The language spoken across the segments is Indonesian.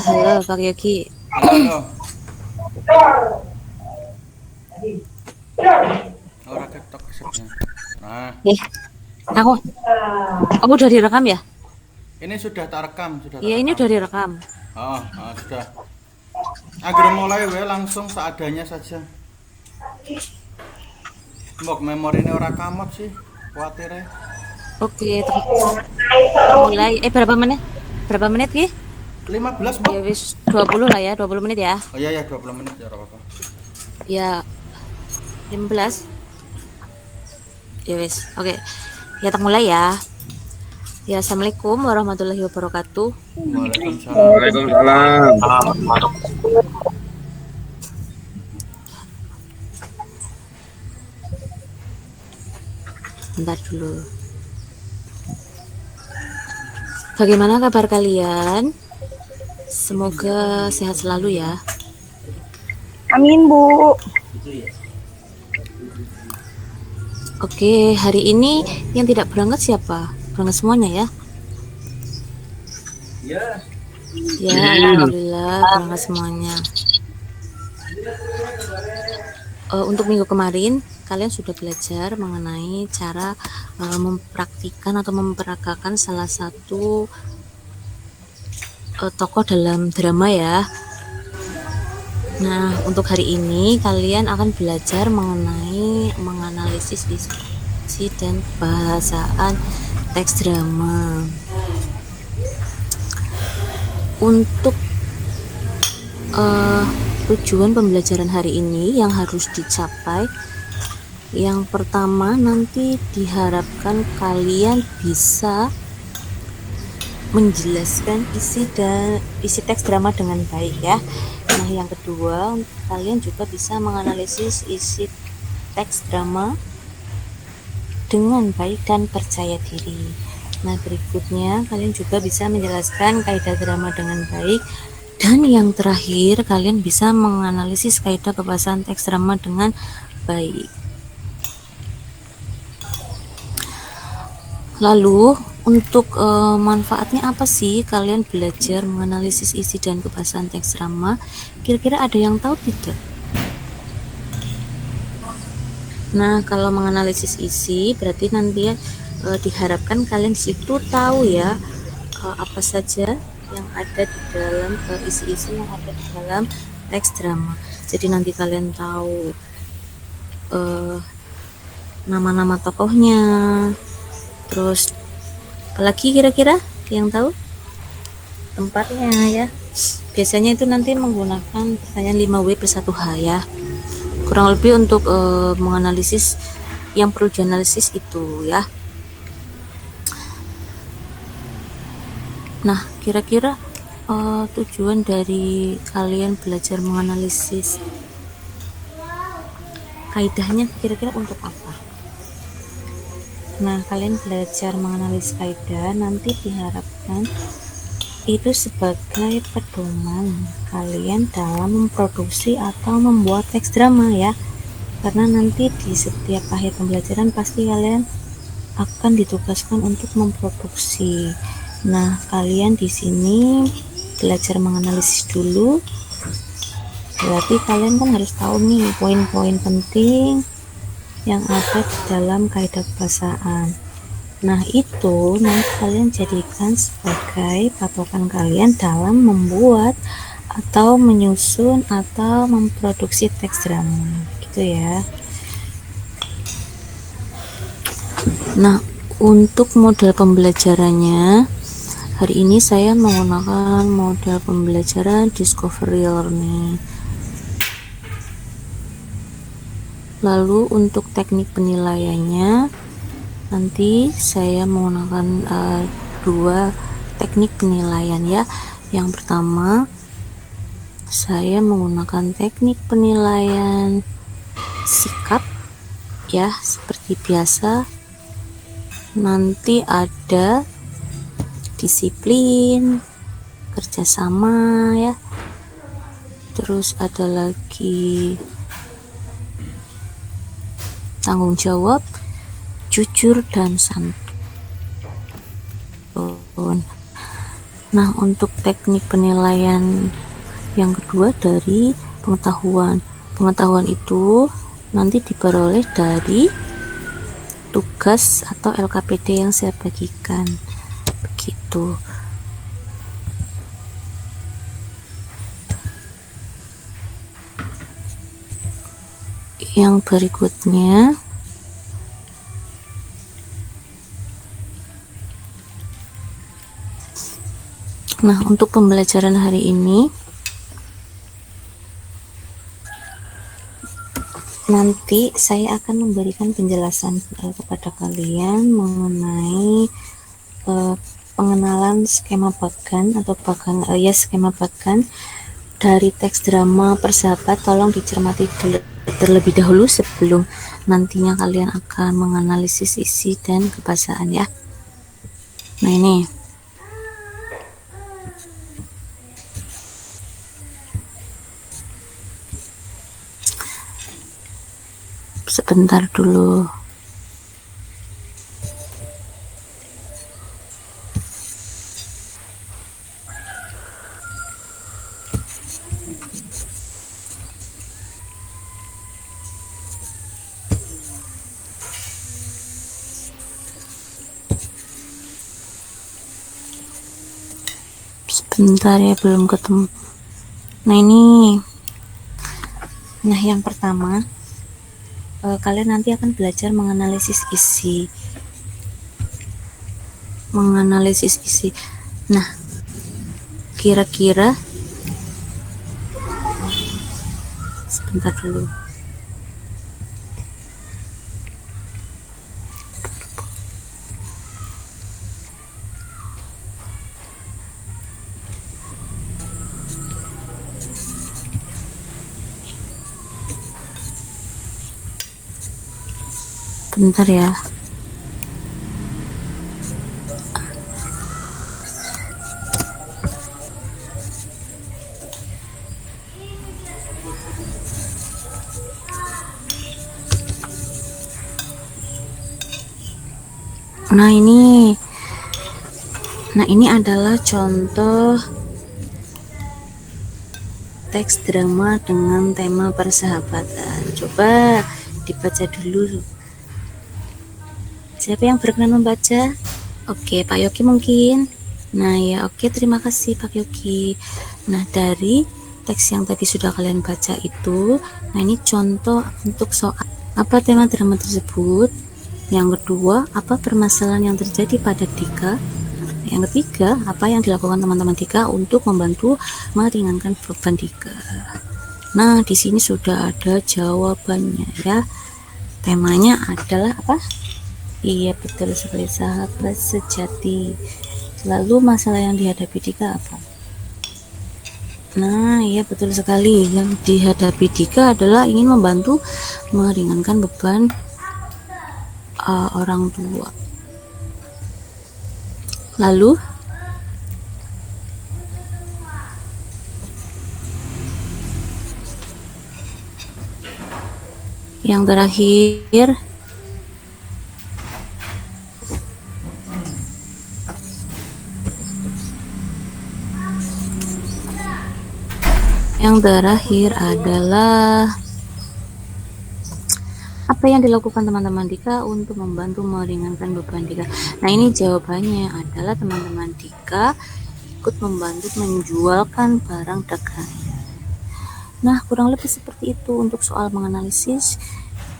Halo Pak Yogi. Halo, halo. Ora ketok sebenarnya. Nah, Eh, aku udah direkam ya? ini sudah tak rekam, sudah tak Iya, ini rekam. udah direkam. Oh, sudah. Agar mulai we langsung seadanya saja. Mbok memori ini ora kamot sih, kuatir ya. Oke, mulai. Berapa menit? Berapa menit Ki? 15 Ya mbok. wis 20 lah ya, 20 menit ya. Oh iya ya 20 menit ya ora apa-apa. Ya 15. Ya wis. Oke. Ya tak mulai ya. Ya, Assalamualaikum warahmatullahi wabarakatuh. Waalaikumsalam. Waalaikumsalam. Bentar dulu. Bagaimana kabar kalian? Semoga sehat selalu ya. Amin, Bu. Oke, hari ini yang tidak berangkat siapa? Berangkat semuanya ya? Ya, alhamdulillah berangkat semuanya. Untuk minggu kemarin kalian sudah belajar mengenai cara mempraktikkan atau memperagakan salah satu tokoh dalam drama ya. Nah, untuk hari ini kalian akan belajar mengenai menganalisis isi dan bahasaan teks drama. Untuk tujuan pembelajaran hari ini yang harus dicapai, yang pertama nanti diharapkan kalian bisa menjelaskan isi teks drama dengan baik ya. Nah, yang kedua, kalian juga bisa menganalisis isi teks drama dengan baik dan percaya diri. Nah, berikutnya kalian juga bisa menjelaskan kaidah drama dengan baik. Dan yang terakhir, kalian bisa menganalisis kaidah pembahasan teks drama dengan baik. Lalu, untuk manfaatnya apa sih kalian belajar menganalisis isi dan pembahasan teks drama? Kira-kira ada yang tahu tidak? Nah, kalau menganalisis isi berarti nanti diharapkan kalian situ tahu ya apa saja yang ada di dalam isi-isi yang ada di dalam teks drama. Jadi nanti kalian tahu nama-nama tokohnya, terus apalagi kira-kira yang tahu tempatnya ya. Biasanya itu nanti menggunakan pertanyaan 5W plus 1H ya. Kurang lebih untuk menganalisis yang perlu dianalisis itu ya. Nah, kira-kira tujuan dari kalian belajar menganalisis kaidahnya kira-kira untuk apa? Nah, kalian belajar menganalisis kaidah nanti diharapkan itu sebagai pedoman kalian dalam memproduksi atau membuat teks drama ya. Karena nanti di setiap akhir pembelajaran pasti kalian akan ditugaskan untuk memproduksi. Nah, kalian di sini belajar menganalisis dulu. Berarti kalian kan harus tahu nih poin-poin penting yang ada di dalam kaidah bahasaan. Nah, itu nanti kalian jadikan sebagai patokan kalian dalam membuat atau menyusun atau memproduksi teks drama. Gitu ya. Nah, untuk model pembelajarannya hari ini saya menggunakan model pembelajaran Discovery Learning. Lalu untuk teknik penilaiannya nanti saya menggunakan dua teknik penilaian ya. Yang pertama saya menggunakan teknik penilaian sikap ya, seperti biasa. Nanti ada disiplin, kerjasama ya, terus ada lagi tanggung jawab, jujur dan santun. Nah, untuk teknik penilaian yang kedua dari pengetahuan. Pengetahuan itu nanti diperoleh dari tugas atau LKPD yang saya bagikan. Begitu. Yang berikutnya, nah, untuk pembelajaran hari ini nanti saya akan memberikan penjelasan kepada kalian mengenai pengenalan skema bagan atau bagan skema bagan dari teks drama Persahabat. Tolong dicermati terlebih dahulu sebelum nantinya kalian akan menganalisis isi dan kebahasaan ya. Nah, ini sebentar dulu. Sebentar ya, belum ketemu. Nah, ini. Nah, yang pertama, kalian nanti akan belajar menganalisis isi. Nah, kira-kira sebentar dulu. Bentar ya. Nah, ini adalah contoh teks drama dengan tema persahabatan. Coba dibaca dulu. Siapa yang berkenan membaca? Oke, Pak Yogi mungkin. Nah ya, oke, terima kasih Pak Yogi. Nah, dari teks yang tadi sudah kalian baca itu, nah ini contoh untuk soal apa tema drama tersebut. Yang kedua, apa permasalahan yang terjadi pada Dika. Yang ketiga, apa yang dilakukan teman-teman Dika untuk membantu meringankan beban Dika. Nah, di sini sudah ada jawabannya ya. Temanya adalah apa? Iya, betul sekali, sahabat sejati. Lalu masalah yang dihadapi Dika apa? Nah, iya betul sekali. Yang dihadapi Dika adalah ingin membantu meringankan beban orang tua. Lalu yang terakhir, adalah apa yang dilakukan teman-teman Dika untuk membantu meringankan beban Dika. Nah, ini jawabannya adalah teman-teman Dika ikut membantu menjualkan barang dagangan. Nah, kurang lebih seperti itu untuk soal menganalisis.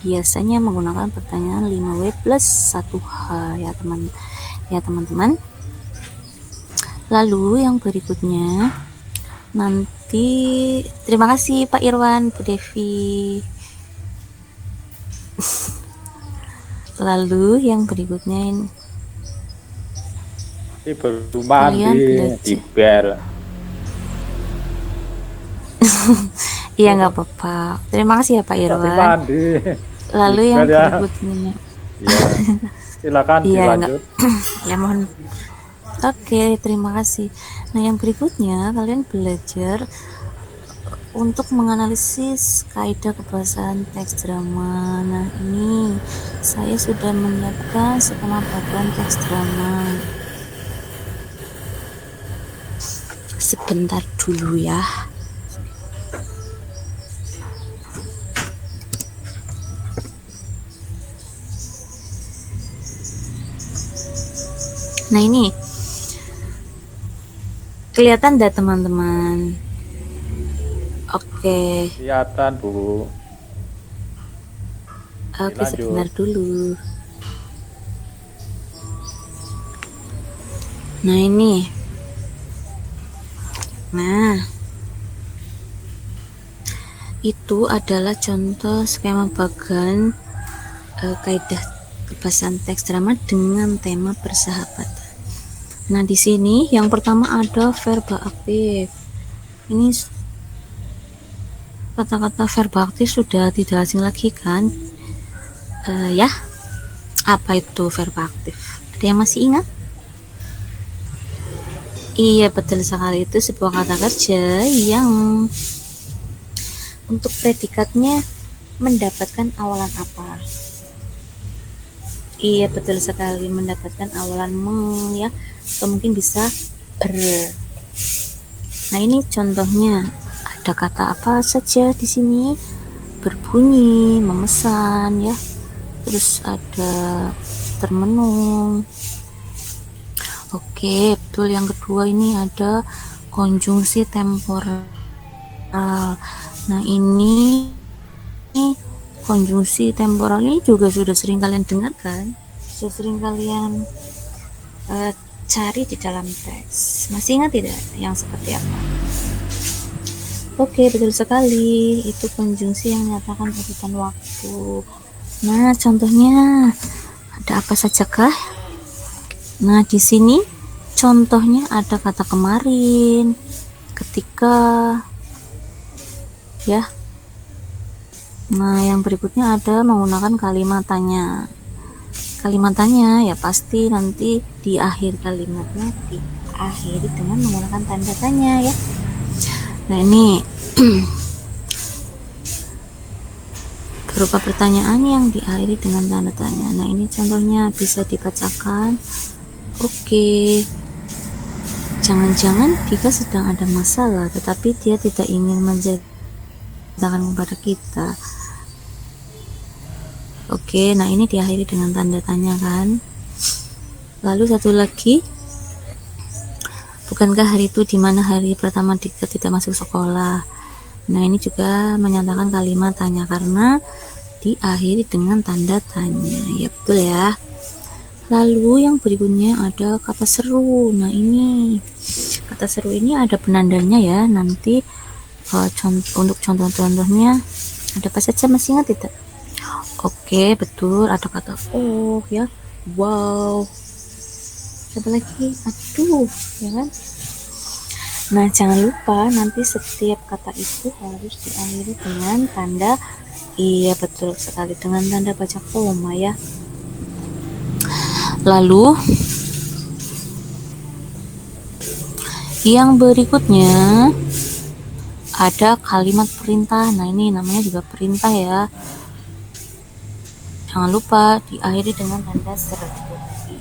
Biasanya menggunakan pertanyaan 5W plus 1H ya teman-teman. Lalu yang berikutnya nanti, terima kasih Pak Irwan, Bu Devi. Lalu yang berikutnya ini baru mandi di bel. Iya, nggak apa-apa. Terima kasih ya Pak Irwan. Lalu yang berikutnya ya, silakan dilanjut. Ya, mohon. Oke, terima kasih. Nah, yang berikutnya kalian belajar untuk menganalisis kaidah kebahasaan teks drama. Nah, ini saya sudah menyiapkan skema bagan teks drama. Sebentar dulu ya. Nah ini kelihatan enggak teman-teman? Oke, Kelihatan, Bu. oke Lanjut. sebentar dulu. Nah ini, nah itu adalah contoh skema bagan kaidah kebahasan teks drama dengan tema persahabatan. Nah di sini yang pertama ada verba aktif. Ini kata-kata verba aktif sudah tidak asing lagi kan? Ya, apa itu verba aktif? Ada yang masih ingat? Iya betul sekali, itu sebuah kata kerja yang untuk predikatnya mendapatkan awalan apa? Iya betul sekali, mendapatkan awalan meng ya, atau mungkin bisa ber. Nah ini contohnya ada kata apa saja di sini? Berbunyi, memesan ya, terus ada termenung. Oke betul. Yang kedua ini ada konjungsi temporal. Nah ini konjungsi temporal ini juga sudah sering kalian dengar kan, sudah sering kalian cari di dalam teks. Masih ingat tidak yang seperti apa? Oke betul sekali, itu konjungsi yang menyatakan urutan waktu. Nah contohnya ada apa saja kah? Nah di sini contohnya ada kata kemarin, ketika ya. Nah yang berikutnya ada menggunakan kalimat tanya. Kalimat tanya ya pasti nanti di akhir kalimatnya diakhiri dengan menggunakan tanda tanya ya. Nah ini berupa pertanyaan yang diakhiri dengan tanda tanya. Nah ini contohnya bisa dibacakan. Oke, jangan-jangan Dika sedang ada masalah tetapi dia tidak ingin menceritakan kepada kita. Oke, nah ini diakhiri dengan tanda tanya kan. Lalu satu lagi, bukankah hari itu dimana hari pertama Dika tidak masuk sekolah? Nah ini juga menyatakan kalimat tanya karena diakhiri dengan tanda tanya. Ya betul ya. Lalu yang berikutnya ada kata seru. Nah ini kata seru ini ada penandanya ya. Nanti untuk contoh-contohnya ada apa saja, masih ingat tidak? Oke betul, ada kata oh ya, wow, siapa lagi, aduh ya kan. Nah jangan lupa nanti setiap kata itu harus diakhiri dengan tanda, iya betul sekali, dengan tanda baca koma ya. Lalu yang berikutnya ada kalimat perintah. Nah ini namanya juga perintah ya, jangan lupa diakhiri dengan tanda seru.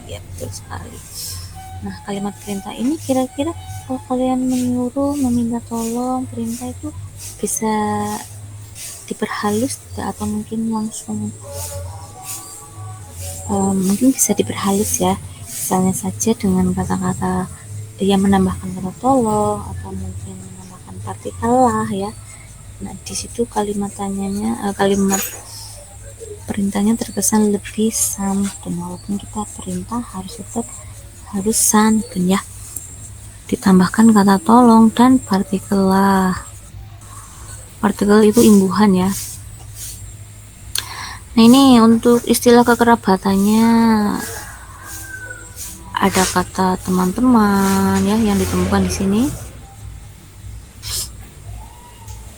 Iya betul sekali. Nah kalimat perintah ini kira-kira kalau kalian menyuruh, meminta tolong, perintah itu bisa diperhalus tidak, atau mungkin langsung mungkin bisa diperhalus ya, misalnya saja dengan kata-kata yang menambahkan kata tolong atau mungkin menambahkan partikel lah ya. Nah di situ kalimat tanyanya, kalimat perintahnya terkesan lebih santun, walaupun kita perintah harus santun ya, ditambahkan kata tolong dan partikel lah. Partikel itu imbuhan ya. Nah ini untuk istilah kekerabatannya ada kata teman-teman ya yang ditemukan di sini.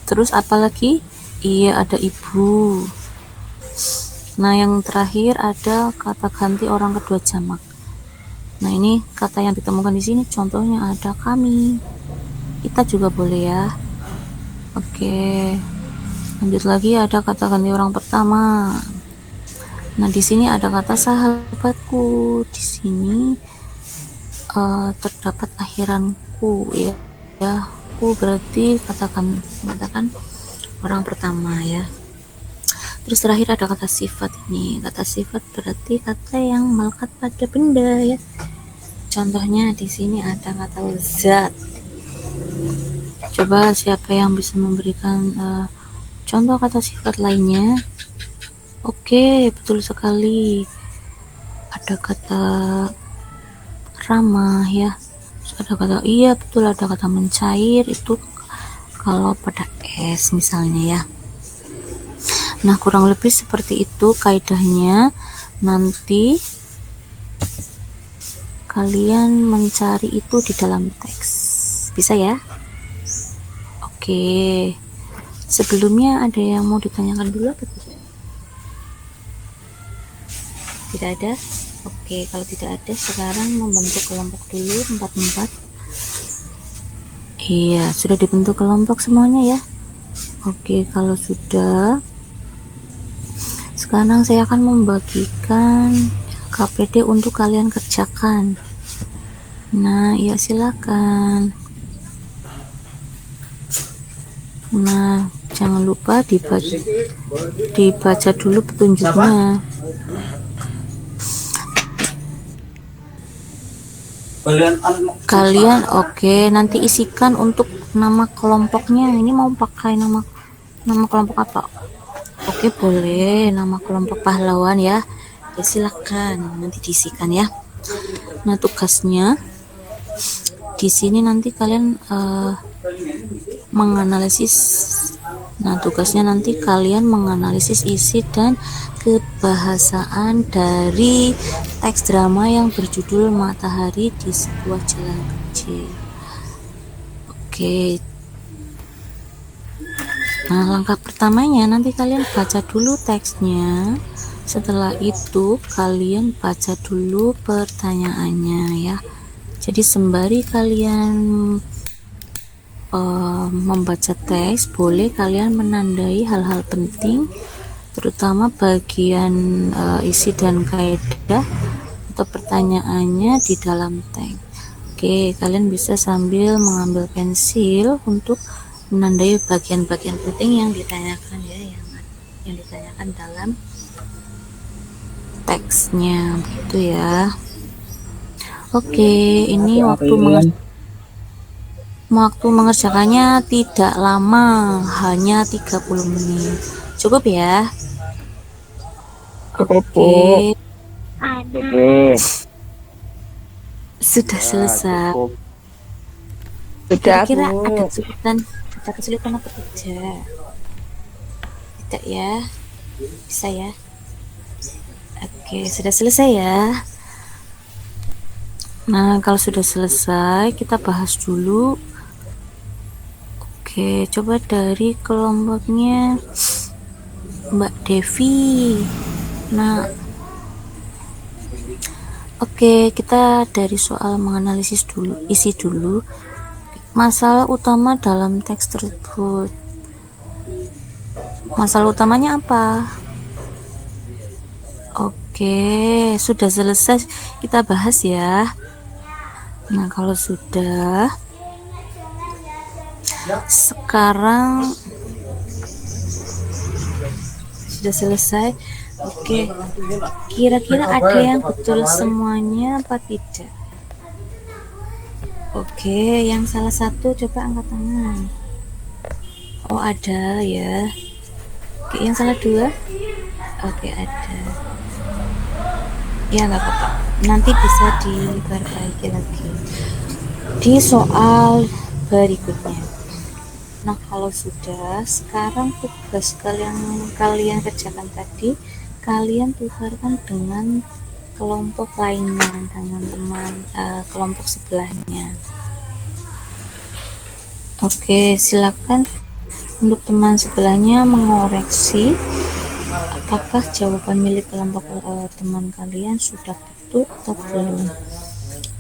Terus apalagi? Iya ada ibu. Nah yang terakhir ada kata ganti orang kedua jamak. Nah ini kata yang ditemukan di sini contohnya ada kami, kita juga boleh ya. Oke. Lanjut lagi ada kata ganti orang pertama. Nah di sini ada kata sahabatku. Di sini terdapat akhiranku ya. ya. Aku berarti katakan orang pertama ya. Terus terakhir ada kata sifat ini. Kata sifat berarti kata yang melekat pada benda ya. Contohnya di sini ada kata zat. Coba siapa yang bisa memberikan contoh kata sifat lainnya? Oke, betul sekali. Ada kata ramah ya. Terus ada kata iya betul, ada kata mencair itu kalau pada es misalnya ya. Nah, kurang lebih seperti itu kaidahnya. Nanti kalian mencari itu di dalam teks. Bisa ya? Oke. Sebelumnya ada yang mau ditanyakan dulu apa tidak? Tidak ada? Oke, kalau tidak ada sekarang membentuk kelompok dulu 4-4. Iya, sudah dibentuk kelompok semuanya ya. Oke, kalau sudah, sekarang saya akan membagikan KPD untuk kalian kerjakan. Nah, ya silakan. Nah, jangan lupa dibaca dulu petunjuknya. Kalian oke, nanti isikan untuk nama kelompoknya. Ini mau pakai nama kelompok apa? Oke, boleh nama kelompok pahlawan ya. Ya silakan nanti diisikan ya. Nah, tugasnya di sini nanti kalian menganalisis. Nah, tugasnya nanti kalian menganalisis isi dan kebahasaan dari teks drama yang berjudul Matahari di Sebuah Jalan Kecil. Oke. Nah, langkah pertamanya nanti kalian baca dulu teksnya. Setelah itu kalian baca dulu pertanyaannya ya. Jadi sembari kalian membaca teks, boleh kalian menandai hal-hal penting, terutama bagian isi dan kaidah atau pertanyaannya di dalam teks. Oke, kalian bisa sambil mengambil pensil untuk menandai bagian-bagian penting yang ditanyakan ya, yang ditanyakan dalam teksnya, gitu ya. Oke, ini waktu mengerjakannya tidak lama, hanya 30 menit. Cukup ya? Oke. Sudah selesai. Kira-kira ada kesulitan apa tidak? Tidak ya? Bisa ya? Oke, sudah selesai ya. Nah, kalau sudah selesai, kita bahas dulu. Oke, coba dari kelompoknya Mbak Devi. Nah, oke, kita dari soal menganalisis dulu, isi dulu. Masalah utama dalam teks tersebut. Masalah utamanya apa? Oke, sudah selesai kita bahas ya. Nah, kalau sudah, sekarang sudah selesai. Oke, kira-kira ada yang betul semuanya apa tidak? Oke, yang salah satu coba angkat tangan. Oh, ada ya. Oke, yang salah dua? Oke, ada. Ya, nggak apa-apa. Nanti bisa diperbaiki lagi di soal berikutnya. Nah, kalau sudah, sekarang tugas kalian kerjakan tadi, kalian tukarkan dengan kelompok lainnya, dengan teman kelompok sebelahnya. Oke, silakan untuk teman sebelahnya mengoreksi apakah jawaban milik kelompok teman kalian sudah betul atau belum.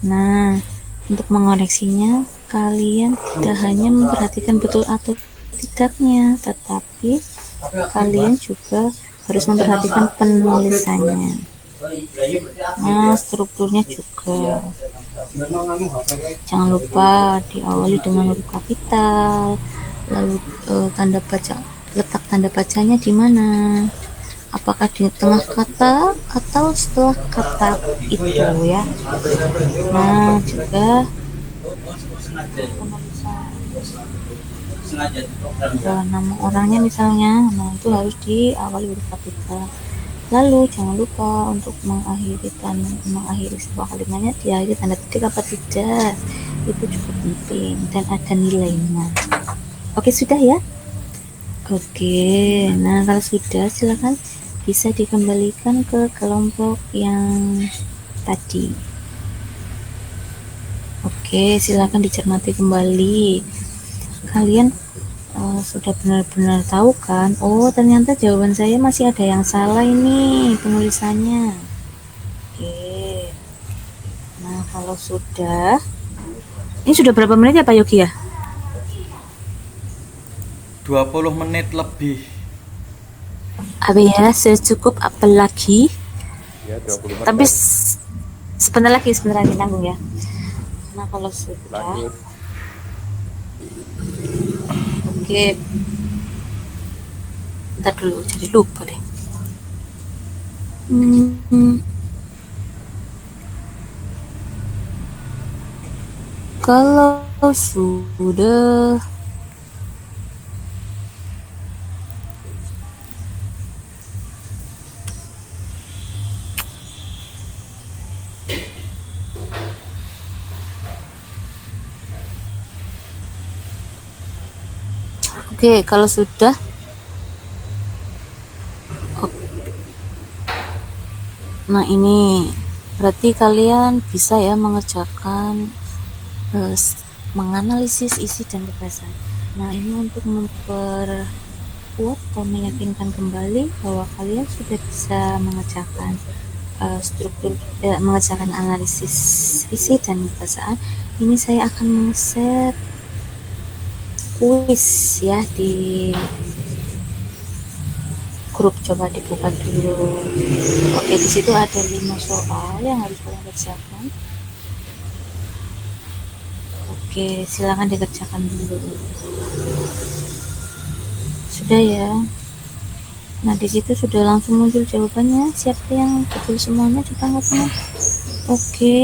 Nah, untuk mengoreksinya, kalian tidak hanya memperhatikan betul atau tidaknya, tetapi kalian juga harus memperhatikan penulisannya. Nah, strukturnya juga. Jangan lupa diawali dengan huruf kapital. Lalu tanda baca, letak tanda bacanya di mana? Apakah di tengah kata atau setelah kata itu ya? Nah, juga nama orangnya misalnya, nah itu harus diawali huruf kapital. Lalu jangan lupa untuk mengakhiri sebuah kalimatnya diakhiri tanda titik apa tidak, itu juga penting dan ada nilainya. Oke, sudah ya? Oke, nah kalau sudah silakan bisa dikembalikan ke kelompok yang tadi. Oke, silakan dicermati kembali. Kalian sudah benar-benar tahu kan? Oh, ternyata jawaban saya masih ada yang salah ini penulisannya. Oke. Nah, kalau sudah, ini sudah berapa menit ya Pak Yogi ya? 20 menit lebih. Apa ya, sudah cukup apa lagi? Ya 20 menit. Tapi sebentar lagi tanggung ya. Nah, kalau sudah, Lanjut. oke. Bentar dulu, jadi lupa deh. Kalau sudah, oke, kalau sudah, nah ini berarti kalian bisa ya mengerjakan menganalisis isi dan kebiasaan. Nah, ini untuk memperkuat atau meyakinkan kembali bahwa kalian sudah bisa mengerjakan mengerjakan analisis isi dan kebiasaan. Ini saya akan men-share kuis ya di grup, coba dibuka dulu. Oke, di situ ada 5 soal yang harus kalian kerjakan. Oke, silakan dikerjakan dulu. Sudah ya. Nah, di situ sudah langsung muncul jawabannya. Siapa yang betul semuanya di tanggapannya? Oke,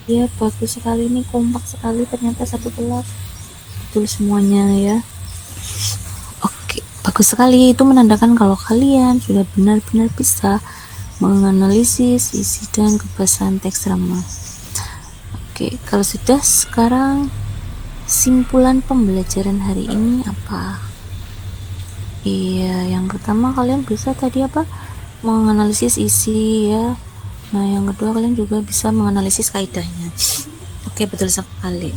ya bagus sekali, ini kompak sekali ternyata satu kelas. Betul semuanya ya. Oke, bagus sekali. Itu menandakan kalau kalian sudah benar-benar bisa menganalisis isi dan kebiasaan teks drama. Oke, kalau sudah, sekarang simpulan pembelajaran hari ini apa? Iya, yang pertama kalian bisa tadi apa? Menganalisis isi ya. Nah, yang kedua kalian juga bisa menganalisis kaidahnya. Oke, betul sekali.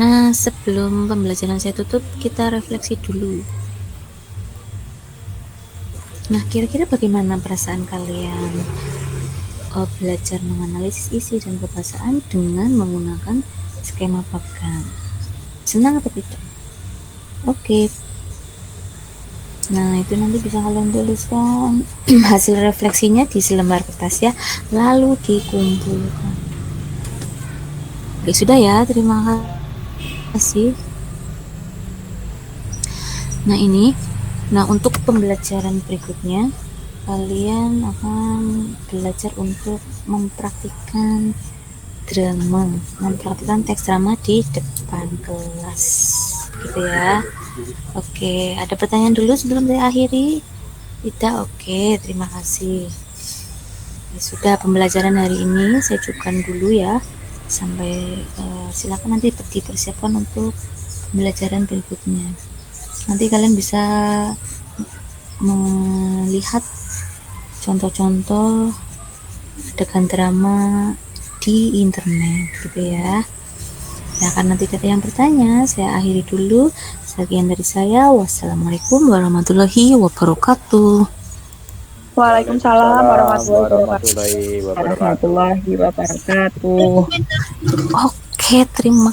Nah, sebelum pembelajaran saya tutup, kita refleksi dulu. Nah, kira-kira bagaimana perasaan kalian belajar menganalisis isi dan kebahasaan dengan menggunakan skema bagan? Senang atau tidak? Oke. Nah, itu nanti bisa kalian tuliskan hasil refleksinya di selembar kertas ya, lalu dikumpulkan. Oke, sudah ya, terima kasih. Nah, untuk pembelajaran berikutnya kalian akan belajar untuk mempraktikkan teks drama di depan kelas gitu ya. Oke, ada pertanyaan dulu sebelum saya akhiri? Tidak? Oke, terima kasih. Ya, sudah, pembelajaran hari ini saya cukupkan dulu ya. Sampai silakan nanti dipersiapkan untuk pembelajaran berikutnya. Nanti kalian bisa melihat contoh-contoh adegan drama di internet gitu ya. Ya, karena tidak ada yang bertanya, saya akhiri dulu. Sekian dari saya. Wassalamualaikum warahmatullahi wabarakatuh. Waalaikumsalam warahmatullahi wabarakatuh. warahmatullahi wabarakatuh. Oke, terima